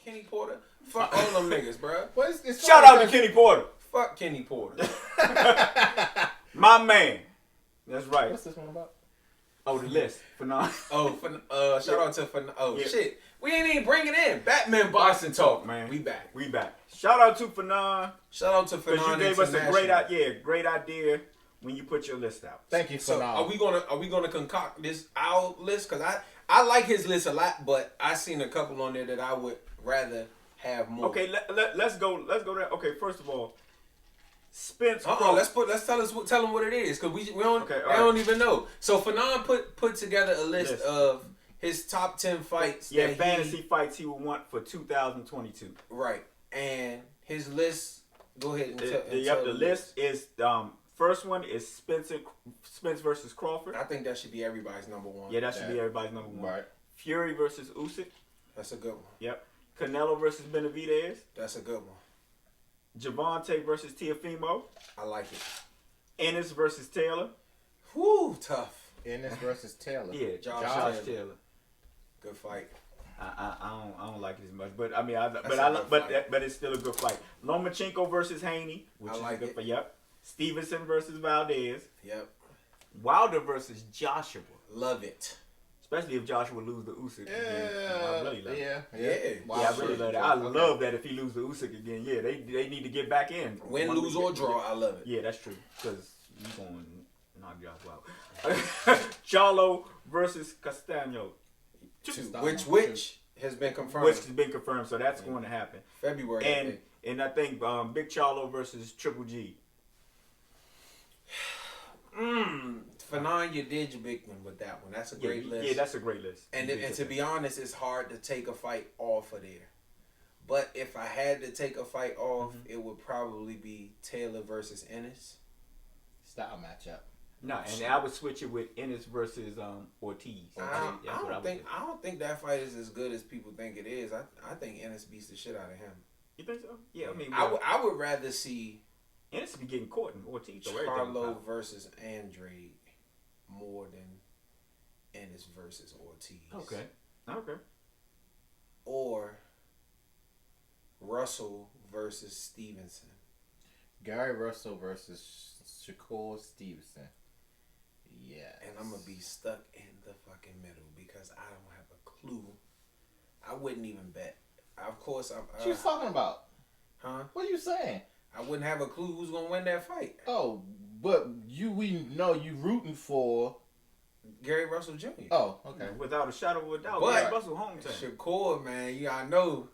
Kenny Porter. Fuck all them niggas, bro. Shout out to Kenny Porter. Fuck Kenny Porter. My man. That's right. What's this one about? Oh, the list. Fannon. Shout out to Fannon. Shit. We ain't even bring it in. Batman Boxing Talk, man. We back. Shout out to Fannon. Shout out to Fannon. Because you gave us a great idea when you put your list out. Thank you, Fannon. So are we gonna concoct our list? Because I like his list a lot, but I seen a couple on there that I would rather have more. Okay, let's go there. Okay, first of all, Spence. Let's tell them what it is, because we don't even know. So Fannon put together a list of his top 10 fights. Yeah, fantasy fights he would want for 2022. Right, and his list. Go ahead and tell. The list is first one is Spence versus Crawford. I think that should be everybody's number one. Yeah, that should be everybody's number one. Right. Fury versus Usyk. That's a good one. Yep. Canelo versus Benavidez. That's a good one. Javante versus Teofimo. I like it. Ennis versus Taylor. Whoo, tough. Ennis versus Taylor. Yeah, Josh Taylor. Good fight. I don't like it as much, but I mean, but it's still a good fight. Lomachenko versus Haney, which is a good fight. Yep. Stevenson versus Valdez. Yep. Wilder versus Joshua. Love it. Especially if Joshua lose the Usyk again. I really love it. Yeah, I really love that. I love that if he lose the Usyk again. Yeah, they need to get back in. Win, lose, or draw, I love it. Yeah, that's true. Because you going to knock Joshua out. Charlo versus Castano. Which has been confirmed. Which has been confirmed, so that's going to happen. February. And I think Big Charlo versus Triple G. Fannon, you did your big one with that one. That's a great list. Yeah, that's a great list. And to be honest, it's hard to take a fight off of there. But if I had to take a fight off, it would probably be Taylor versus Ennis. Style matchup. No, and I would switch it with Ennis versus Ortiz. I don't think that fight is as good as people think it is. I think Ennis beats the shit out of him. You think so? Yeah, I mean, I would rather see Ennis be getting caught in Ortiz. Charlo versus Andrade more than Ennis versus Ortiz. Okay. Or Russell versus Stevenson. Gary Russell versus Shakur Stevenson. Yeah. And I'm going to be stuck in the fucking middle because I don't have a clue. I wouldn't even bet. Of course, what you talking about? Huh? What are you saying? I wouldn't have a clue who's going to win that fight. Oh, but we know you rooting for Gary Russell Jr. Oh, okay. Without a shadow of a doubt. But Gary Russell hometown. Shakur, man, I know.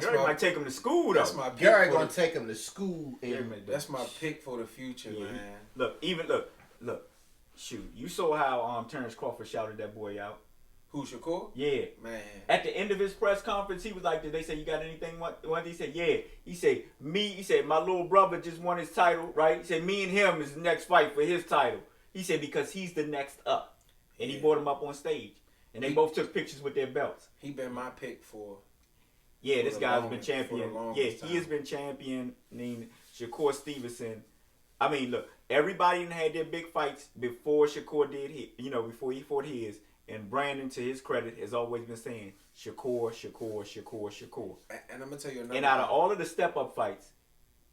Gary might take him to school, though. That's my pick. Gary gonna take him to school. That's my pick for the future, man. Look. Shoot, you saw how Terence Crawford shouted that boy out. Who, Shakur? Yeah. Man. At the end of his press conference, he was like, did they say you got anything? What? He said, yeah. He said, my little brother just won his title, right? He said, me and him is the next fight for his title. He said, because he's the next up. And he brought him up on stage. And they both took pictures with their belts. He been my pick for... Yeah, this guy's been champion. Yeah, he has been championing Shakur Stevenson. I mean, look, everybody had their big fights before Shakur did his, before he fought his. And Brandon, to his credit, has always been saying Shakur. And I'm gonna tell you another. And out of all of the step-up fights,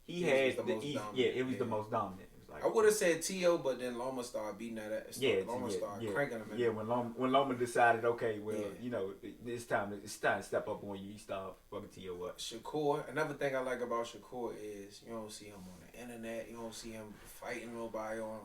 he had the most dominant. I would have said T.O., but then Loma started beating that ass. Loma started cranking him. Yeah, when Loma decided, okay, well, it's time to step up on you. He started fucking T.O. up. Shakur, another thing I like about Shakur is you don't see him on the internet. You don't see him fighting nobody on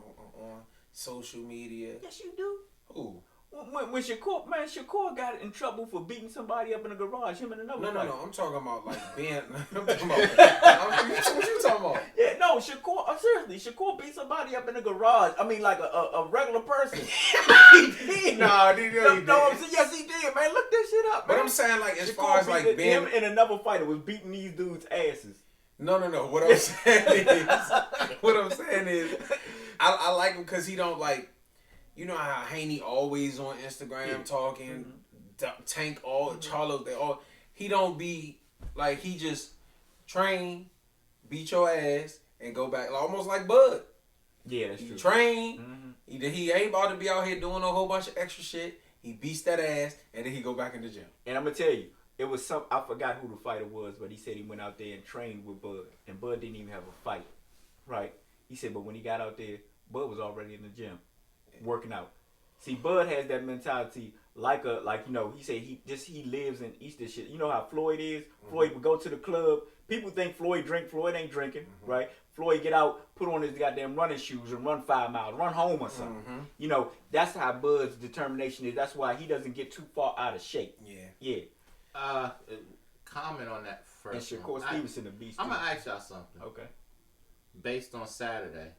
social media. Yes, you do. Who? When Shakur got in trouble for beating somebody up in a garage, him and another. No. I'm talking about like being. I'm talking about. What you talking about? Yeah, no, Shakur. Seriously, Shakur beat somebody up in a garage. I mean, like a regular person. He did. No, he did. No, yes, he did, man. Look this shit up, man. But I'm saying, like, as far as like being him and another fighter was beating these dudes' asses. No. What I'm saying is, I like him because he don't like. You know how Haney always on Instagram talking, Tank Charlo, they all. He don't be like, he just train, beat your ass, and go back, almost like Bud. Yeah, that's true. Train, he ain't about to be out here doing a whole bunch of extra shit. He beats that ass, and then he go back in the gym. And I'm gonna tell you, it was some, I forgot who the fighter was, but he said he went out there and trained with Bud, and Bud didn't even have a fight, right? He said, but when he got out there, Bud was already in the gym, working out. See, Bud has that mentality, like he said he lives and eats this shit. You know how Floyd is? Mm-hmm. Floyd would go to the club. People think Floyd drink. Floyd ain't drinking, mm-hmm. right? Floyd get out, put on his goddamn running shoes and run 5 miles, run home or something. Mm-hmm. You know, that's how Bud's determination is. That's why he doesn't get too far out of shape. Yeah. Comment on that first. And Shakur Stevenson, the beast. I'm gonna ask y'all something. Okay. Based on Saturday,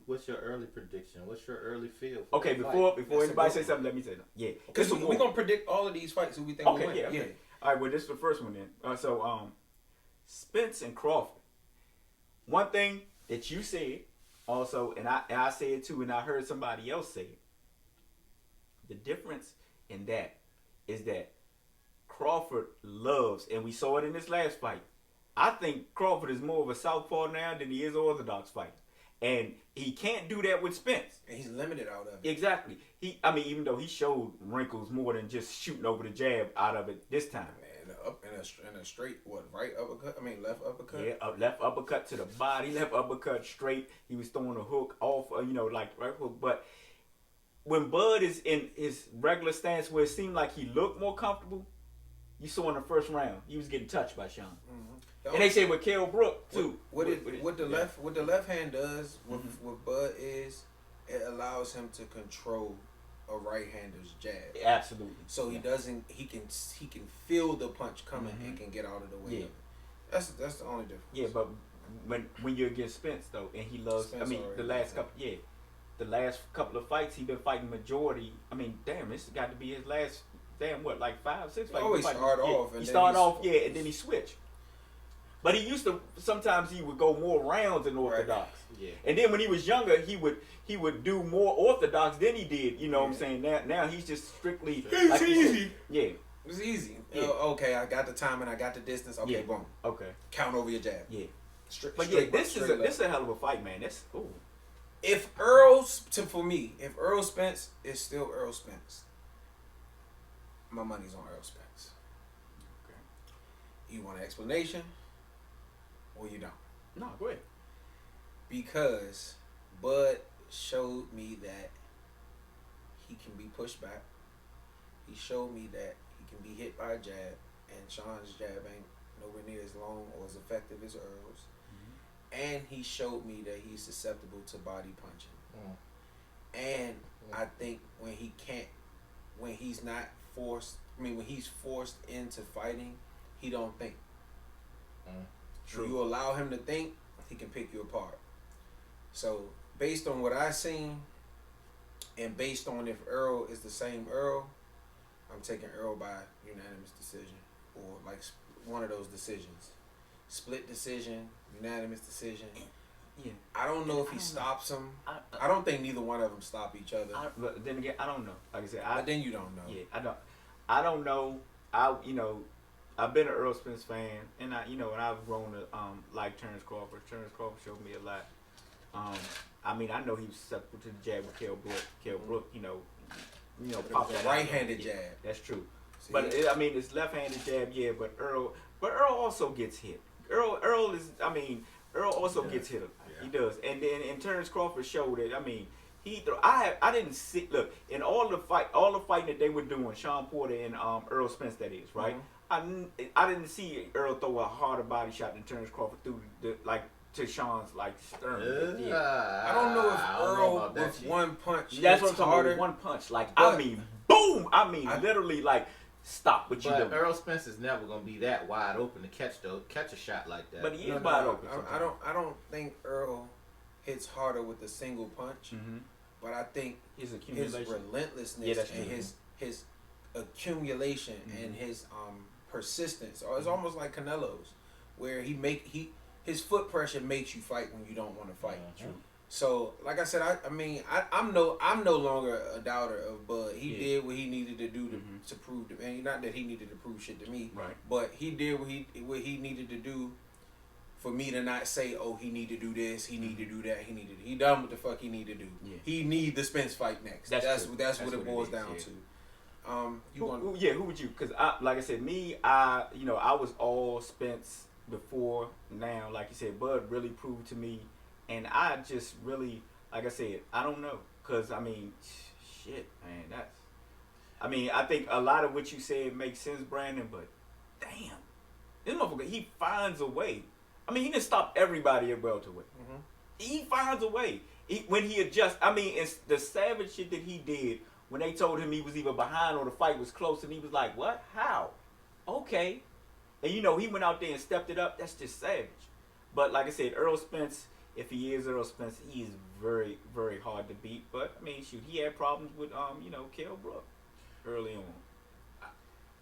what's your early prediction? What's your early feel? Okay, before anybody say something, let me say that. Yeah. Because we're gonna predict all of these fights who we think will win. Yeah. All right, well, this is the first one then. Spence and Crawford. One thing that you said also, and I said it too, and I heard somebody else say it. The difference in that is that Crawford loves, and we saw it in this last fight. I think Crawford is more of a southpaw now than he is an orthodox fighter. And he can't do that with Spence. And he's limited out of it. Exactly. Even though he showed wrinkles more than just shooting over the jab out of it this time. Man, in a straight, right uppercut? Left uppercut? Yeah, left uppercut to the body, left uppercut straight. He was throwing a hook off, like right hook. But when Bud is in his regular stance where it seemed like he looked more comfortable, you saw in the first round, he was getting touched by Sean. Mm-hmm. And they say with Kell Brook too. What the left hand does with Bud is it allows him to control a right-hander's jab. Absolutely. So he can feel the punch coming and can get out of the way. Yeah. That's the only difference. Yeah, but when you're against Spence though, and he loves the last couple of fights he been fighting majority. This got to be his last 5, 6 fights. Always start off. And and then he switched. But he used to, sometimes he would go more rounds than orthodox. Right. Yeah. And then when he was younger, he would do more orthodox than he did. You know what I'm saying? Now he's just strictly. It's easy. Yeah. It's easy. Yeah. Okay, I got the timing, I got the distance. Okay, boom. Okay. Count over your jab. Yeah. This is a hell of a fight, man. If Earl Spence is still Earl Spence, my money's on Earl Spence. Okay. You want an explanation? Or you don't? No, go ahead. Because Bud showed me that he can be pushed back. He showed me that he can be hit by a jab, and Sean's jab ain't nowhere near as long or as effective as Earl's. Mm-hmm. And he showed me that he's susceptible to body punching. And I think when he's forced into fighting, he don't think. True. You allow him to think, he can pick you apart. So, based on what I've seen, and based on if Earl is the same Earl, I'm taking Earl by unanimous decision, or one of those decisions. Split decision, unanimous decision. Yeah. I don't know if he stops him. I don't think neither one of them stop each other. But then again, I don't know. Like I said, but then you don't know. Yeah, I don't know. I've been an Earl Spence fan, and I've grown to like Terence Crawford. Terence Crawford showed me a lot. I know he was susceptible to the jab with Kell Brook. Kell Brook, pop that right-handed jab. That's true. See? But it's left-handed jab, yeah. But Earl also gets hit. Earl also gets hit. Yeah. He does. And then Terence Crawford showed it. I didn't see. Look, in all the fighting that they were doing, Sean Porter and Earl Spence, that is, right. Mm-hmm. I didn't see Earl throw a harder body shot than Terence Crawford through to Sean's sternum. I don't know if Earl with one punch. That's what I'm talking about. One punch, boom. Literally stop what you doing. But Earl Spence is never gonna be that wide open to catch a shot like that. But he is wide open. I don't think Earl hits harder with a single punch. Mm-hmm. But I think his relentlessness and his accumulation and his persistence, or it's almost like Canelo's, where his foot pressure makes you fight when you don't want to fight. True. So, like I said, I'm no longer a doubter of Bud. He did what he needed to do to prove and not that he needed to prove shit to me, right? But he did what he needed to do for me to not say, oh, he need to do this, he need to do that, he done what the fuck he need to do. Yeah. He need the Spence fight next. That's what it boils down to. You want? Who would you? Because like I said, I was all Spence before. Now, like you said, Bud really proved to me, and I just really, like I said, I don't know. Because I mean, shit, man, I think a lot of what you said makes sense, Brandon. But damn, this motherfucker, he finds a way. I mean, he didn't stop everybody at welterweight. Mm-hmm. He finds a way. When he adjusts, I mean, it's the savage shit that he did when they told him he was either behind or the fight was close, and he was like, what? How? Okay. And, he went out there and stepped it up. That's just savage. But like I said, Earl Spence, if he is Earl Spence, he is very, very hard to beat. But, I mean, shoot, he had problems with, Kell Brook early on.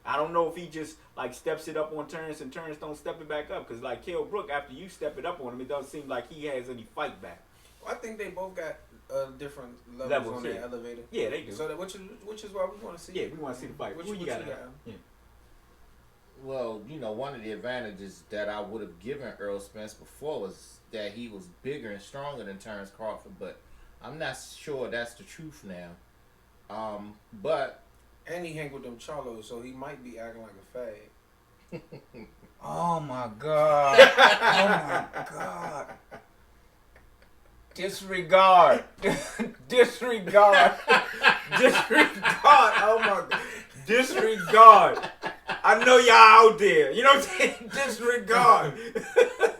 I don't know if he just, steps it up on Terence and Terence don't step it back up. Because, Kell Brook, after you step it up on him, it doesn't seem like he has any fight back. Well, I think they both got different levels on their elevator. Yeah, they do. So, which is why we want to see. Yeah, we want to see the fight. What you got? Yeah. Well, one of the advantages that I would have given Earl Spence before was that he was bigger and stronger than Terence Crawford, but I'm not sure that's the truth now. But... And he hang with them Charlos, so he might be acting like a fag. Oh my God. Oh my God. Disregard. Disregard. Disregard. Oh my God. Disregard. I know y'all out there. You know what I'm saying? Disregard.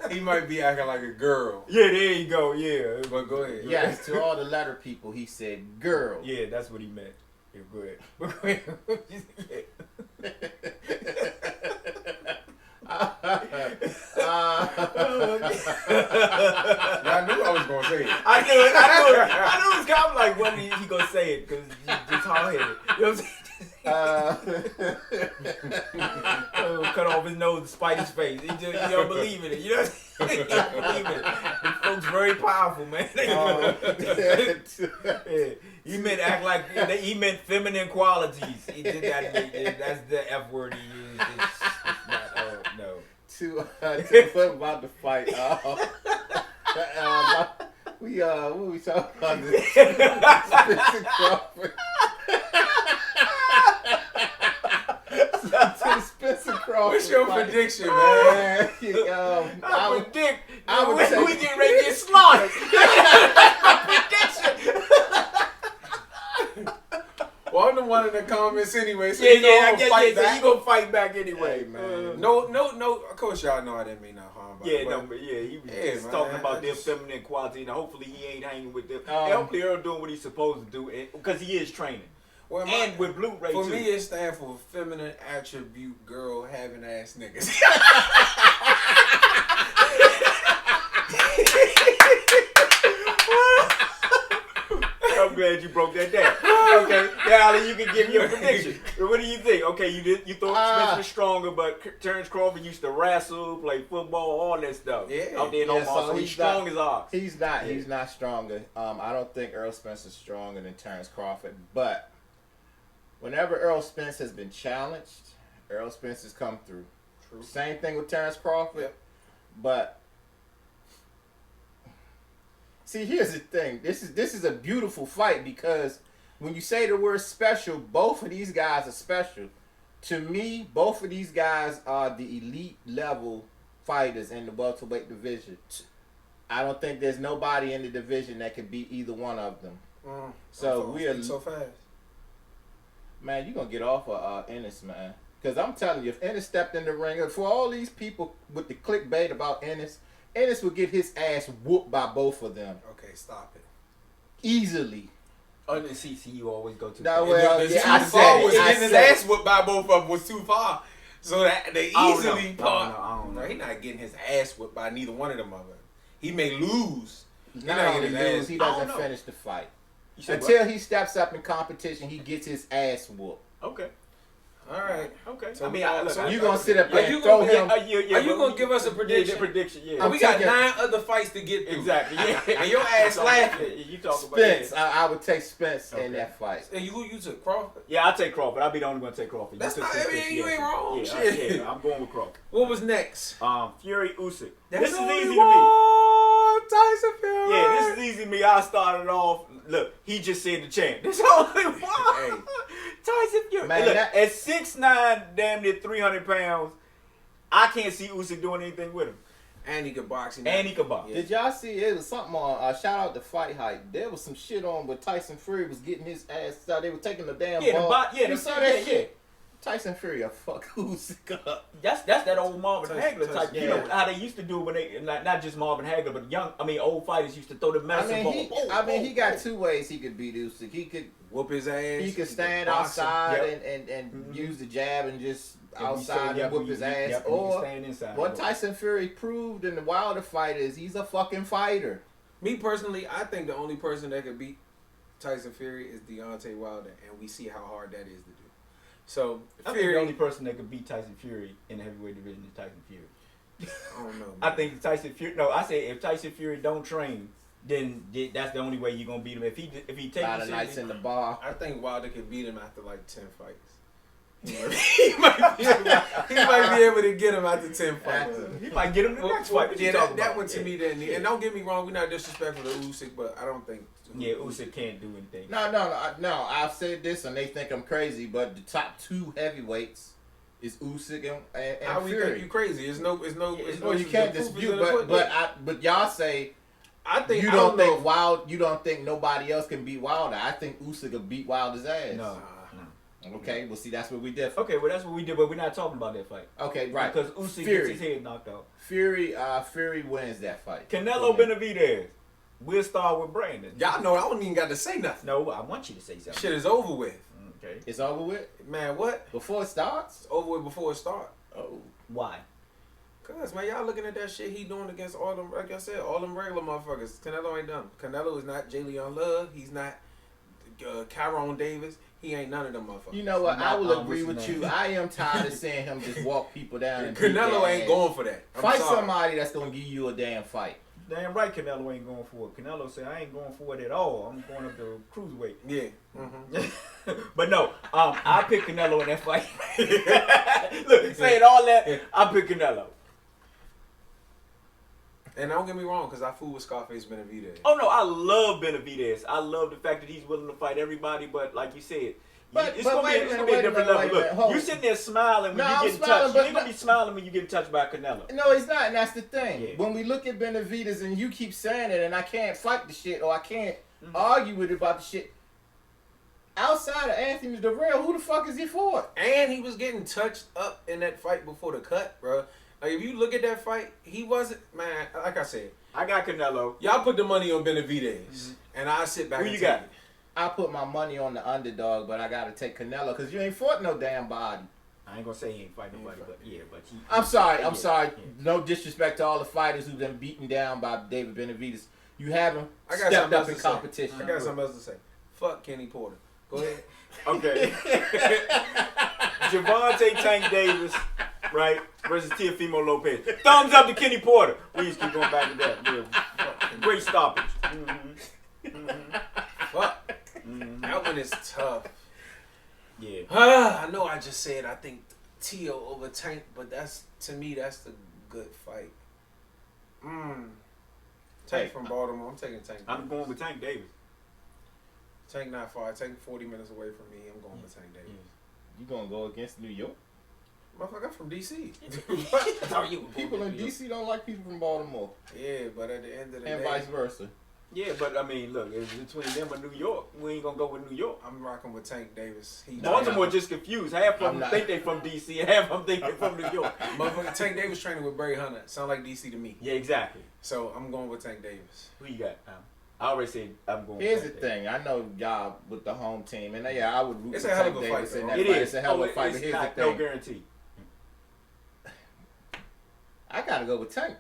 He might be acting like a girl. Yeah, there you go. Yeah. But go ahead. Yes, to all the letter people, he said girl. Yeah, that's what he meant. Yeah, go ahead. I knew I was gonna say it. I knew it was kind of like when he gonna say it because just hard headed. You know what I'm saying? Cut off his nose to spite his face. He don't believe in it. You know what I'm saying? He don't believe in it. These folks very powerful, man. Yeah. He meant act like he meant feminine qualities. He did that. That's the F word he used. It's not. No. To about the fight. What we talking about? This Spence and Crawford. To Spence and Crawford. What's your prediction, man? I predict. I would we get ready to get slaughtered. That's my prediction. Well, I'm the one in the comments anyway, so So you gonna fight back anyway, hey, man. No. Of course, y'all know I didn't mean no harm. He was just talking about their feminine quality, and hopefully he ain't hanging with them. And hopefully Earl doing what he's supposed to do, because he is training. Well, and with Blu-ray for too. me, it stands for feminine attribute girl having ass niggas. I'm glad you broke that down. Okay, now Ali, you can give your prediction. What do you think? Okay, you thought Spence was stronger, but Terence Crawford used to wrestle, play football, all that stuff. Yeah. Out there in Omaha, so he's strong as ox. He's not. Yeah. He's not stronger. I don't think Earl Spence is stronger than Terence Crawford. But whenever Earl Spence has been challenged, Earl Spence has come through. True. Same thing with Terence Crawford. Yep. But see, here's the thing. This is a beautiful fight because when you say the word special, both of these guys are special. To me, both of these guys are the elite level fighters in the welterweight division. I don't think there's nobody in the division that can beat either one of them. So we're so fast. Man, you're going to get off of Ennis, man. Because I'm telling you, if Ennis stepped in the ring, for all these people with the clickbait about Ennis would get his ass whooped by both of them. Okay, stop it. Easily. Oh, the CC you always go to. No, well, I said said it. getting his ass whooped by both of them was too far. So that they easily part. I don't know. He's not getting his ass whooped by neither one of them of them. He may lose. Not only lose, he doesn't finish the fight. Until he steps up in competition, he gets his ass whooped. Okay. All right. Okay. So you're going to sit up there and throw him. Are you going to give us a prediction? Prediction, yeah. We got 9 other fights to get through. Exactly. Yeah. And your ass laughing. You talk about Spence. I would take Spence in that fight. And who you took? Crawford? Yeah, I'll take Crawford. I'll be the only one to take Crawford. That's not, you ain't wrong. Yeah, I'm going with Crawford. What was next? Fury Usyk. That's this is easy to me. Tyson Fury. Yeah, this is easy to me. I started off. Look, he just said the champ. This only one. Hey. Tyson Fury. Man, look, that- at 6'9", damn near 300 pounds, I can't see Usyk doing anything with him. And he could box. And he could box. Did y'all see it was something on shout out to Fight Hype? There was some shit on where Tyson Fury was getting his ass out. They were taking the damn ball. You saw that shit. Tyson Fury a fuck Usyk up. That's that old Marvin Hagler type. yeah. You know how they used to do when they not just Marvin Hagler, but old fighters used to throw the medicine ball. He got two ways he could beat Usyk. He could whoop his ass. He could stand box him. outside and use the jab and just outside and whoop his ass. Yep, or stand inside. what Tyson Fury proved in the Wilder fight is he's a fucking fighter. Me personally, I think the only person that could beat Tyson Fury is Deontay Wilder, and we see how hard that is to do. So I think the only person that could beat Tyson Fury in the heavyweight division is Tyson Fury. I don't know. Man. I think Tyson Fury. No, I say if Tyson Fury don't train, then that's the only way you're gonna beat him. If he takes a lot of nights in the bar. I think Wilder could beat him after like 10 fights. He might be able to get him after 10 fights. He might get him the next fight. Yeah, that one to me then. And don't get me wrong, we're not disrespectful to Usyk, but I don't think. Yeah, Usyk can't do anything. No. I've said this and they think I'm crazy, but the top two heavyweights is Usyk and How we Fury. think you crazy? It's no. You can't dispute, but y'all say. I think you don't think You don't think nobody else can beat Wilder. I think Usyk will beat Wilder's ass. No. Okay, well see that's what we did. Okay, well that's what we did, but we're not talking about that fight. Okay, right. Because Usyk gets his head knocked out. Fury wins that fight. Canelo Benavidez. We'll start with Brandon. Y'all know I don't even got to say nothing. No, I want you to say something. Shit is over with. Okay. It's over with? Man, what? Before it starts? It's over with before it starts. Oh. Why? Cause man, y'all looking at that shit he doing against all them, like I said, all them regular motherfuckers. Canelo ain't done. Canelo is not J. Leon Love. He's not Kyron Davis. He ain't none of them motherfuckers. You know what? I will agree with you. I am tired of seeing him just walk people down. And Canelo ain't going for that. Fight somebody that's gonna give you a damn fight. Damn right, Canelo ain't going for it. Canelo said, "I ain't going for it at all. I'm going up to cruiserweight." Yeah. Mm-hmm. But no, I pick Canelo in that fight. Look, saying all that, I pick Canelo. And don't get me wrong, because I fool with Scarface Benavidez. Oh no, I love Benavidez. I love the fact that he's willing to fight everybody. But like you said, it's gonna be a different level. Look, you sitting there smiling when you get touched. You ain't gonna be smiling when you get touched by Canelo. No, he's not, and that's the thing. Yeah. When we look at Benavidez and you keep saying it, and I can't fight the shit or I can't argue with it about the shit. Outside of Anthony Durrell, who the fuck is he for? And he was getting touched up in that fight before the cut, bro. Like, if you look at that fight, he wasn't, man, like I said. I got Canelo. Y'all put the money on Benavidez, and I sit back Who and you take got? it. I put my money on the underdog, but I gotta take Canelo because you ain't fought no damn body. I ain't gonna say he ain't fighting nobody, but yeah, but he. I'm sorry. Yeah. No disrespect to all the fighters who've been beaten down by David Benavidez. You haven't I got stepped something up else in to say. competition. I got something else to say. Fuck Kenny Porter. Go ahead. Okay. Javante Tank Davis, right, versus Teofimo Lopez. Thumbs up to Kenny Porter. We just keep going back to that. Yeah. Great stoppage. Fuck. That one is tough. Yeah. I know I just said I think Teo over Tank, but to me, that's the good fight. Tank from Baltimore. I'm taking Tank. I'm going with Tank Davis. Tank not far. Tank 40 minutes away from me. I'm going with Tank Davis. You gonna go against New York? Motherfucker, I'm from DC. People in DC don't like people from Baltimore, Yeah, but at the end of the and day, vice versa. Yeah, but I mean, look, it's between them and New York. We ain't gonna go with New York. I'm rocking with Tank Davis. Baltimore just confused. Half of them think they from DC, and half of them think they from New York. Motherfucker, Tank Davis training with Barry Hunter. Sound like DC to me. Yeah, exactly. So I'm going with Tank Davis. Who you got? I already said I'm going. Here's the with Tank thing. I know y'all with the home team, and yeah, I would root It's for a hell Tank of a Davis fight, in though. that It fight. is. It's a hell of a fight. But It's here's not the no thing. guarantee. I gotta go with Tank.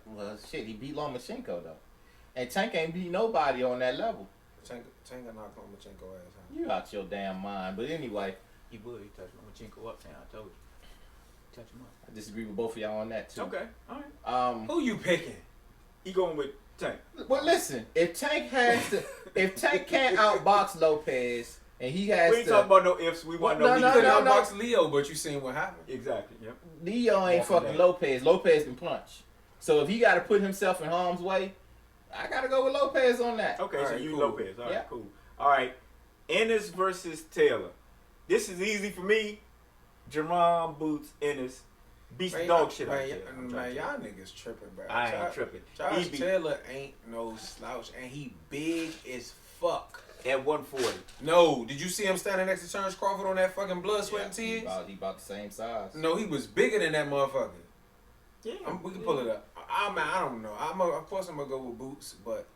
Well, shit, he beat Lomachenko though, and Tank ain't beat nobody on that level. Tank got knocked on Lomachenko ass. Huh? You out your damn mind. But anyway, He would. He touched Lomachenko up, man. I told you. Touch him up. I disagree with both of y'all on that too. Okay. All right. Who you picking? He going with Tank. Well, listen, if Tank can't outbox Lopez, and he has We ain't to, talking about no ifs. We want No, no. no, You could no. outbox Leo, but you seen what happened. Exactly. Yep. Leo ain't Walking fucking down. Lopez. Lopez can punch. So if he got to put himself in harm's way, I gotta go with Lopez on that. Okay, All so right, you cool. Lopez. All right, Yeah. cool. All right. Ennis versus Taylor. This is easy for me. Jerome Boots Ennis beats the dog shit out of you. Man, y'all niggas tripping, bro. I ain't tripping. Josh Taylor ain't no slouch, and he big as fuck. At 140. No, did you see him standing next to Terence Crawford on that fucking blood, sweat, and tears? He about the same size. No, he was bigger than that motherfucker. Yeah, we can pull it up. I don't know. Of course I'm gonna go with Boots, but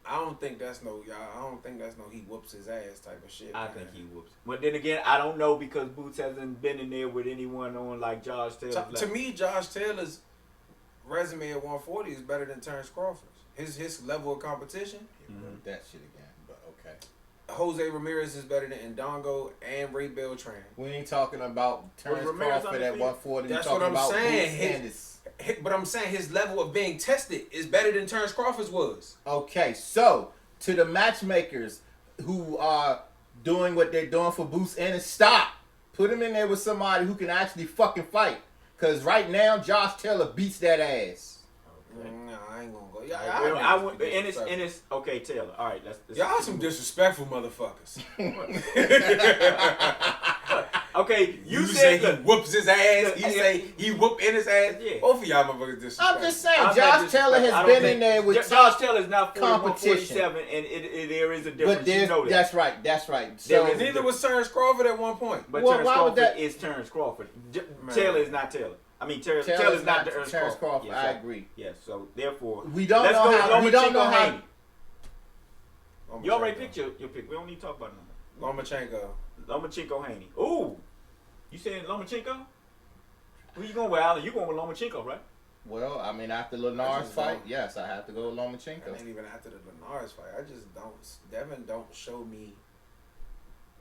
I don't think that's no he whoops his ass type of shit. I think he whoops. But then again, I don't know because Boots hasn't been in there with anyone on like Josh Taylor. To me, Josh Taylor's resume at 140 is better than Terence Crawford's. His level of competition. That shit again, but okay. Jose Ramirez is better than Ndongo and Ray Beltran. We ain't talking about Terence Crawford at 140. That's what I'm saying. But I'm saying his level of being tested is better than Terence Crawford's was. Okay, so to the matchmakers who are doing what they're doing for Boots Ennis, stop. Put him in there with somebody who can actually fucking fight. Because right now, Josh Taylor beats that ass. Okay. No, I ain't gonna go. I want Ennis. Okay, Taylor. All right, let's y'all some disrespectful motherfuckers. Okay, you say said he whoops his ass. He say he whoop in his ass. Yeah. Both of y'all motherfuckers disrespectful. I'm just saying, Josh Taylor has been in there with Josh Taylor's not 147, and there is a difference. But you know that. That's right. So neither was Terence Crawford at one point. But Terence Crawford is Terence Crawford. Taylor is not Taylor. I mean, Taylor's not Terence Crawford. Yes, I agree. Yes, so therefore, we don't know how. You already picked your pick. We don't need to talk about it no more. Lomachenko Haney. Ooh, you saying Lomachenko? Who you going with, Alan? You going with Lomachenko, right? Well, I mean, after Lenar's fight, yes, I have to go with Lomachenko. And even after the Lenar's fight, I just don't. Devin don't show me.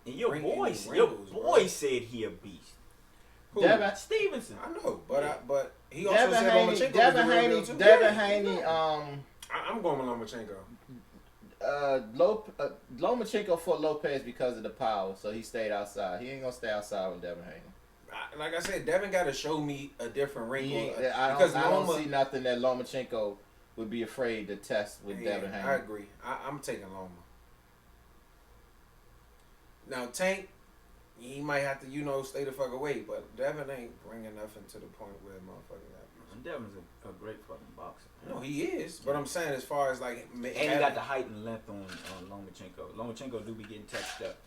And your boy said he a beast. Who? Devin Stevenson. I know, but he also said Lomachenko. Devin Haney. I'm going with Lomachenko. Lomachenko fought Lopez because of the power, so he stayed outside. He ain't gonna stay outside with Devin Haney. Like I said, Devin got to show me a different wrinkle. I don't see nothing that Lomachenko would be afraid to test with Devin Haney. I agree. I'm taking Loma. Now Tank, he might have to stay the fuck away, but Devin ain't bringing nothing to the point where motherfucker got. Devin's a great fucking boxer. No, he is. But I'm saying as far as like... And he got the height and length on Lomachenko. Lomachenko do be getting touched up.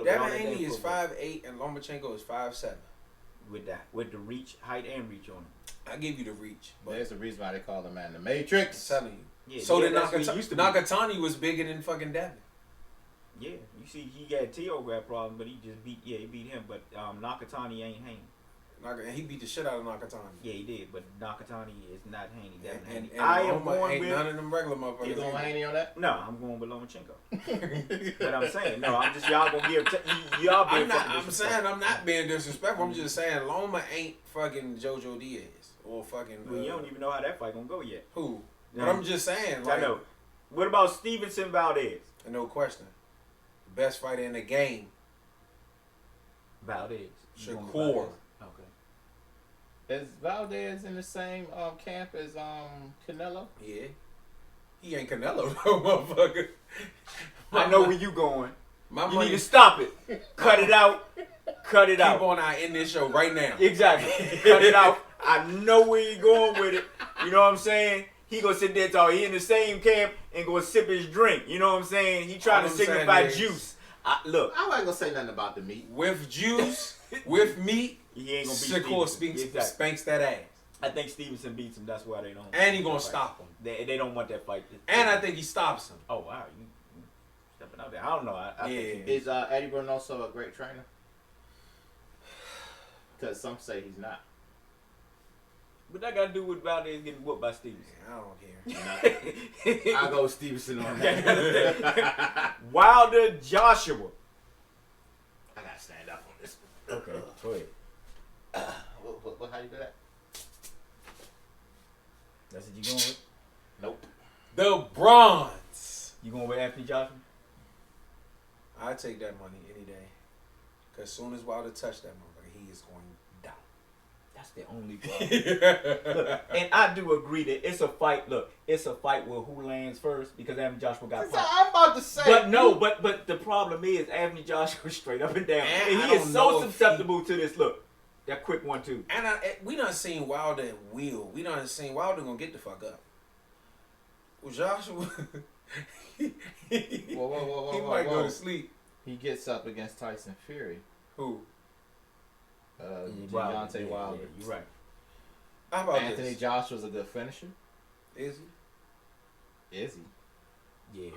Devin Haney is 5'8" and Lomachenko is 5'7". With the reach, height and reach on him. I give you the reach. But there's a reason why they call the man the Matrix. I'm telling you. Yeah, so did Nakatani was bigger than fucking Devin. Yeah, you see, he got T.O. grab problem, but he beat him. But Nakatani ain't Haney. He beat the shit out of Nakatani. Yeah, he did, but Nakatani is not Haney. And I am going with none of them regular motherfuckers. You going with Haney on that? No, I'm going with Lomachenko. But I'm saying, no, I'm just y'all gonna give y'all. I'm saying I'm not being disrespectful. I'm just saying Loma ain't fucking JoJo Diaz or fucking. Well, you don't even know how that fight gonna go yet. Who? But I'm just saying. Like, I know. What about Stevenson Valdez? No question. Best fighter in the game. Valdez. Shakur. Is Valdez in the same camp as Canelo? Yeah. He ain't Canelo, no motherfucker. I know where you going. You need to stop it. Cut it out. Cut it out. Keep on out in this show right now. Exactly. Cut it out. I know where you going with it. You know what I'm saying? He gonna sit there and talk. He in the same camp and go sip his drink. You know what I'm saying? He trying to signify juice. Look. I wasn't gonna say nothing about the meat. With juice, with meat. He ain't gonna beat Shakur spanks that ass. I think Stevenson beats him. That's why they don't. And he gonna stop him. They don't want that fight. And I think he stops him. Oh wow, you stepping out there. I don't know. I think is Eddie Bernoso a great trainer? Because some say he's not. What that got to do with Valdez getting whooped by Stevenson? I don't care. I'll go with Stevenson on that. Wilder Joshua. I gotta stand up on this. Okay, go ahead. How you do that? That's what you going with? Nope. The Bronze. You going with Anthony Joshua? I take that money any day. Cause soon as Wilder touch that motherfucker, he is going down. That's the only problem. Look, and I do agree that it's a fight. Look, it's a fight with who lands first because Anthony Joshua got punched. I'm about to say. But no, but the problem is Anthony Joshua straight up and down. And he is so susceptible to this. Look, that quick 1-2. And we done seen Wilder and Will. We done seen Wilder gonna get the fuck up. Well, Joshua, he might go to sleep. He gets up against Tyson Fury. Who? Deontay Wilder. Yeah, you're right. How about Anthony Joshua's a good finisher. Is he? Is he? Yeah.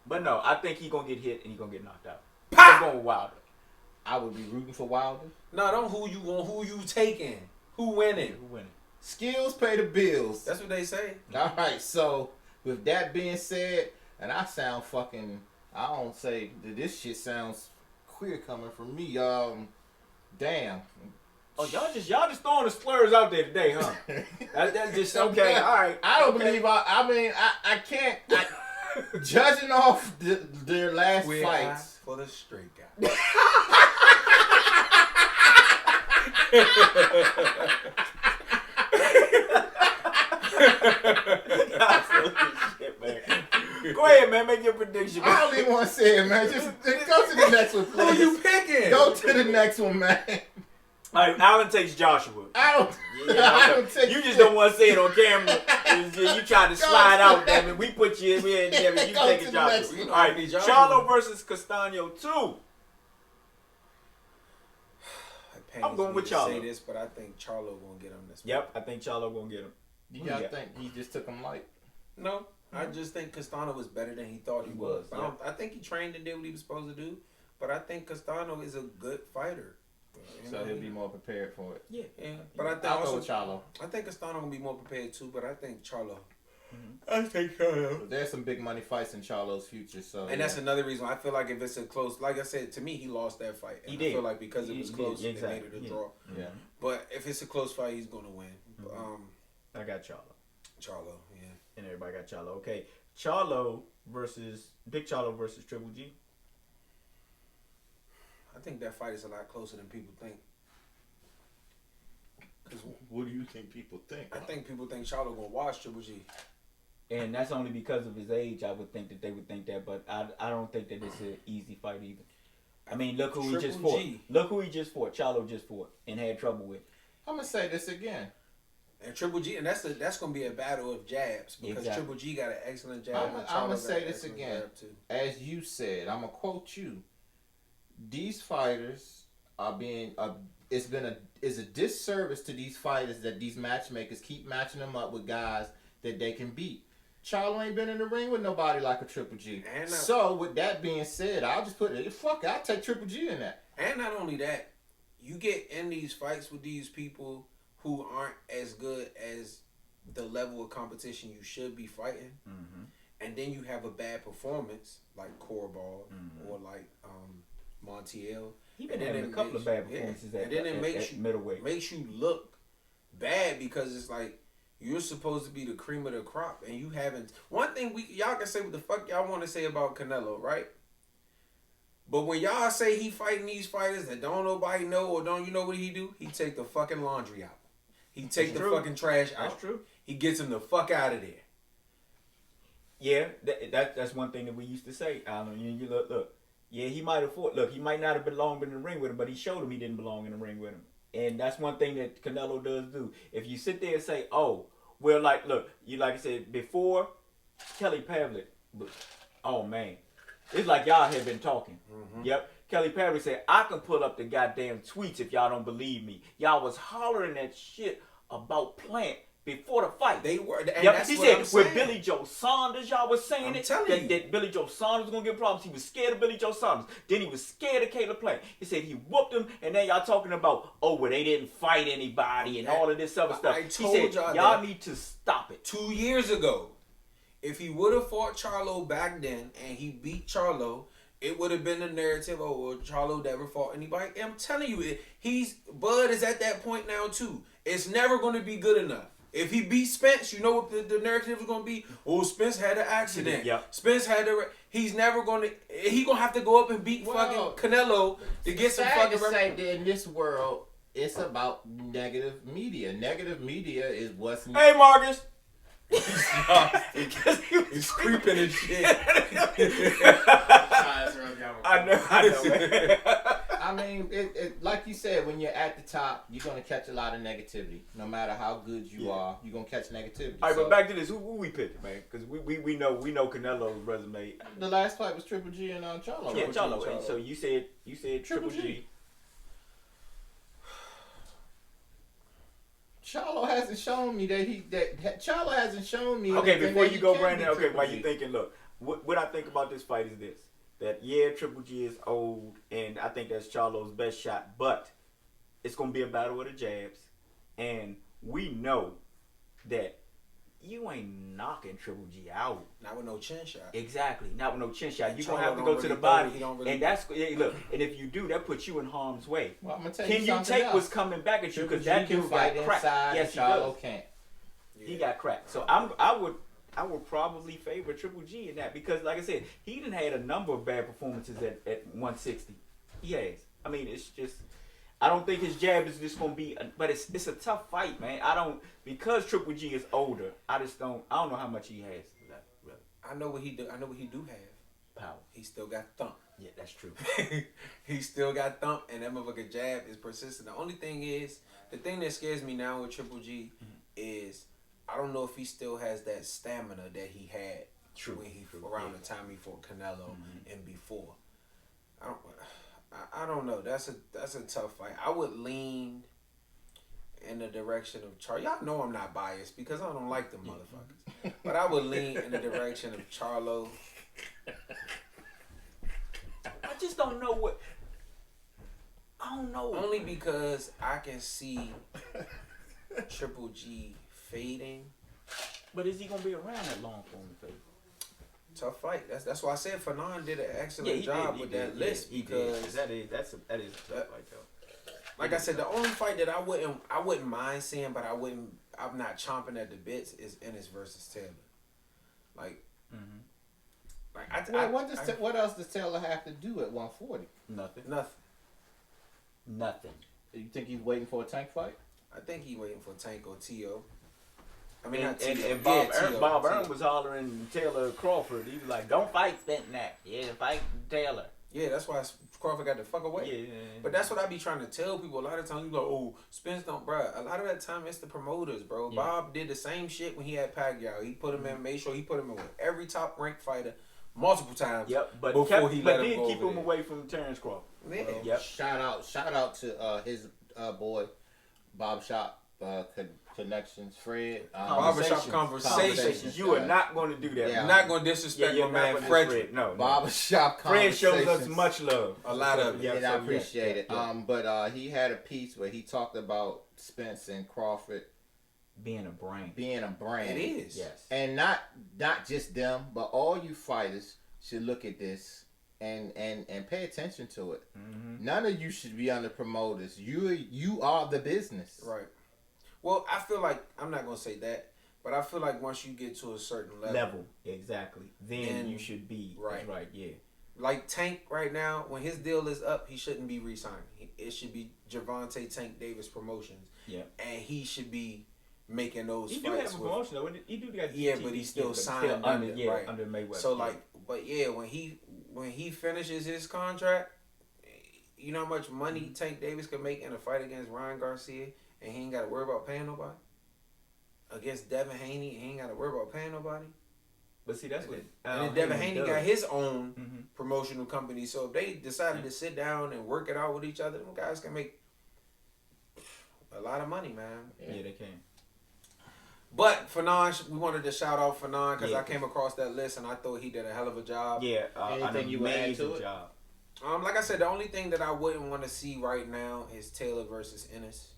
But no, I think he's gonna get hit and he's gonna get knocked out. Pop! I'm going with Wilder. I would be rooting for Wilder. No, don't who you taking. Who winning? Who winning? Skills pay the bills. That's what they say. All right, so with that being said, and I sound fucking, I don't say that this shit sounds queer coming from me. Damn. Oh, y'all just throwing the slurs out there today, huh? That's just okay. All right. I don't believe. I can't. Judging off their last fights for the straight guy. Shit, man. Go ahead, man. Make your prediction. I don't even want to say it, man. Just go to the next one, please. Who you picking? Go to the next one, man. All right, Allen takes Joshua. I don't take. You just don't want to say it on camera. You trying to slide out, damn it. We put you in here and damn it, you take Joshua. All right, Charlo versus Castano 2. I'm going with Charlo. Say this, but I think Charlo gonna get him this. Yep, I think Charlo gonna get him. Y'all think he just took him light? No, I just think Castano was better than he thought he was. Yeah. I think he trained and did what he was supposed to do, but I think Castano is a good fighter. So he'll be more prepared for it. Yeah. But I think I'll go with Charlo. I think Castano gonna be more prepared too, but I think Charlo. I think Charlo. There's some big money fights in Charlo's future, so. And that's another reason I feel like if it's a close, like I said, to me he lost that fight. And he did. I feel like because it was close, they made it a draw. Yeah. But if it's a close fight, he's gonna win. I got Charlo. Charlo, yeah. And everybody got Charlo. Okay, Big Charlo versus Triple G. I think that fight is a lot closer than people think. What do you think people think? I think people think Charlo gonna watch Triple G. And that's only because of his age. I would think that they would think that, but I don't think that it's an easy fight either. I mean, look who he just fought. Look who he just fought. Charlo just fought and had trouble with. I'm gonna say this again. And Triple G, and that's gonna be a battle of jabs because Triple G got an excellent jab. I'm gonna say this again. As you said, I'm gonna quote you. These fighters are being it's a disservice to these fighters that these matchmakers keep matching them up with guys that they can beat. Charlo ain't been in the ring with nobody like a Triple G. So with that being said, I'll just put it. Fuck it, I'll take Triple G in that. And not only that, you get in these fights with these people who aren't as good as the level of competition you should be fighting, and then you have a bad performance like Corball or like Montiel. He been having a couple of bad performances at middleweight. Makes you look bad because it's like you're supposed to be the cream of the crop, and you haven't. One thing y'all can say what the fuck y'all want to say about Canelo, right? But when y'all say he fighting these fighters that don't nobody know or don't you know what he do? He take the fucking laundry out. He take the fucking trash out. That's true. He gets him the fuck out of there. Yeah, that's one thing that we used to say. Alan, you look. Yeah, he might have fought. Look, he might not have belonged in the ring with him, but he showed him he didn't belong in the ring with him. And that's one thing that Canelo does do. If you sit there and say, oh, well, like, look, you like I said, before Kelly Pavlik, oh, man. It's like y'all had been talking. Yep. Kelly Pavlik said, I can pull up the goddamn tweets if y'all don't believe me. Y'all was hollering that shit about Plant before the fight. They were. And yep. He said with Billy Joe Saunders, y'all was saying that Billy Joe Saunders was going to get problems. He was scared of Billy Joe Saunders. Then he was scared of Caleb Plant. He said he whooped him, and then y'all talking about, oh, well, they didn't fight anybody and all of this other stuff. I told y'all need to stop it. 2 years ago, if he would have fought Charlo back then and he beat Charlo, it would have been the narrative, oh, well, Charlo never fought anybody. And I'm telling you, Bud is at that point now, too. It's never going to be good enough. If he beats Spence, you know what the narrative is going to be? Oh, Spence had an accident. Yep. Spence had he's never going to, he going to have to go up and beat fucking Canelo to get some fucking say that in this world, it's about negative media. Negative media is what's Hey, Marcus. He's creeping and shit. I know, man. I mean, it like you said, when you're at the top, you're gonna catch a lot of negativity. No matter how good you are, you're gonna catch negativity. All right, but back to this. Who we picked, man? Because we know Canelo's resume. The last fight was Triple G and Charlo. Yeah, Charlo. So you said Triple G. Charlo hasn't shown me Charlo hasn't shown me. Okay, before you go, Brandon. Okay, while you thinking, look, what I think about this fight is this: that Triple G is old, and I think that's Charlo's best shot, but it's gonna be a battle with the jabs, and we know that you ain't knocking Triple G out. Not with no chin shot. Exactly, not with no chin shot. You're gonna Charlo have to go to the body, and that's really. look. And if you do, that puts you in harm's way. Well, I'm gonna tell Can you take else. what's coming back at you? Because that can dude fight got cracked. inside. Yes, he Charlo does. can't. Yeah. He got cracked. So I would probably favor Triple G in that because, like I said, he done had a number of bad performances at 160. He has. I mean, it's just. I don't think his jab is just gonna be, but it's a tough fight, man. Because Triple G is older. I don't know how much he has. Really. I know what he do. I know what he do have. Power. He still got thump. Yeah, that's true. He still got thump, and that motherfucker jab is persistent. The only thing is, the thing that scares me now with Triple G is I don't know if he still has that stamina that he had when he around the time he fought Canelo and before. I don't know. That's a tough fight. I would lean in the direction of Charlo. Y'all know I'm not biased because I don't like them motherfuckers. But I would lean in the direction of Charlo. I just don't know what. I don't know. Only because I can see Triple G fading. But is he gonna be around that long for him to fade? Tough fight. That's why I said Fannon did an excellent job with that list because that is a tough fight though. Like I said, the only fight that I wouldn't mind seeing, but I'm not chomping at the bits is Ennis versus Taylor. Like, what else does Taylor have to do at 140? Nothing. You think he's waiting for a Tank fight? I think he's waiting for Tank or T.O. I mean, and Bob Aaron was hollering Taylor Crawford. He was like, "Don't fight Spence now. Yeah, fight Taylor." Yeah, that's why Crawford got the fuck away. Yeah. But that's what I be trying to tell people. A lot of times you go, "Oh, Spence don't, bruh." A lot of that time it's the promoters, bro. Yeah. Bob did the same shit when he had Pacquiao. He put him in, made sure he put him in with every top ranked fighter multiple times. Yep, but before he let him did go keep him away from Terence Crawford. Yeah. Yep. Shout out to his boy Bob Shop Connections, Fred. Barbershop conversations. You are not going to do that. Yeah. I'm not going to disrespect my man Frederick. No. Barbershop Fred Conversations. shows us much love. A lot of it. And I appreciate it. But he had a piece where he talked about Spence and Crawford being a brand. It is. Yes. And not just them, but all you fighters should look at this and pay attention to it. Mm-hmm. None of you should be under promoters. You are the business. Right. Well, I feel like, I'm not going to say that, but I feel like once you get to a certain level. Exactly. Then you should be. Right. Right, yeah. Like Tank right now, when his deal is up, he shouldn't be re-signed. It should be Gervonta Tank Davis Promotions. Yeah. And he should be making those fights. He do have a promotion though. He do got but he's still signed under Mayweather. So but when he finishes his contract, you know how much money Tank Davis could make in a fight against Ryan Garcia, and he ain't got to worry about paying nobody. Against Devin Haney, he ain't got to worry about paying nobody. But see, that's what. And then Devin Haney got his own promotional company, so if they decided to sit down and work it out with each other, them guys can make a lot of money, man. Yeah, they can. But Fannon, we wanted to shout out Fannon because I came across that list and I thought he did a hell of a job. Yeah, anything you add to it? Job. Like I said, the only thing that I wouldn't want to see right now is Taylor versus Ennis.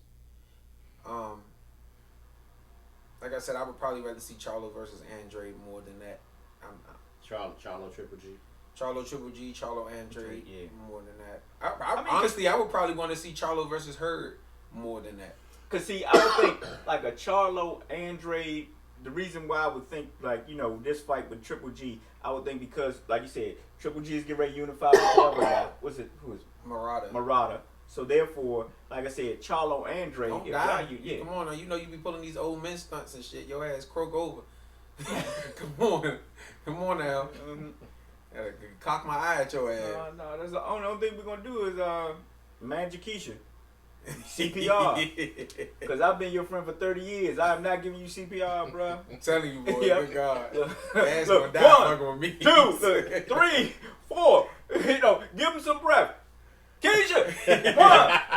Like I said, I would probably rather see Charlo versus Andre more than that. Charlo Triple G. Charlo Triple G, Charlo Andre, more than that. Honestly, I would probably want to see Charlo versus Hurd more than that. Cause see, I would think like a Charlo Andre. The reason why I would think this fight with Triple G, I would think because like you said, Triple G is getting ready to unify with the other guy. Who is Murata. So therefore, like I said, Charlo and Dre, Don't if die. y'all, yeah. Come on now. You know you be pulling these old men stunts and shit. Your ass croak over. Come on. Come on now. Gotta cock my eye at your ass. No, that's the only thing we're gonna do is Magic Keisha. CPR. Because I've been your friend for 30 years. I am not giving you CPR, bro. I'm telling you, boy. Yeah. Good God. Look, Ass gonna die fucking with me. 2, look, 3, 4. You know, give him some breath. Keisha! 1,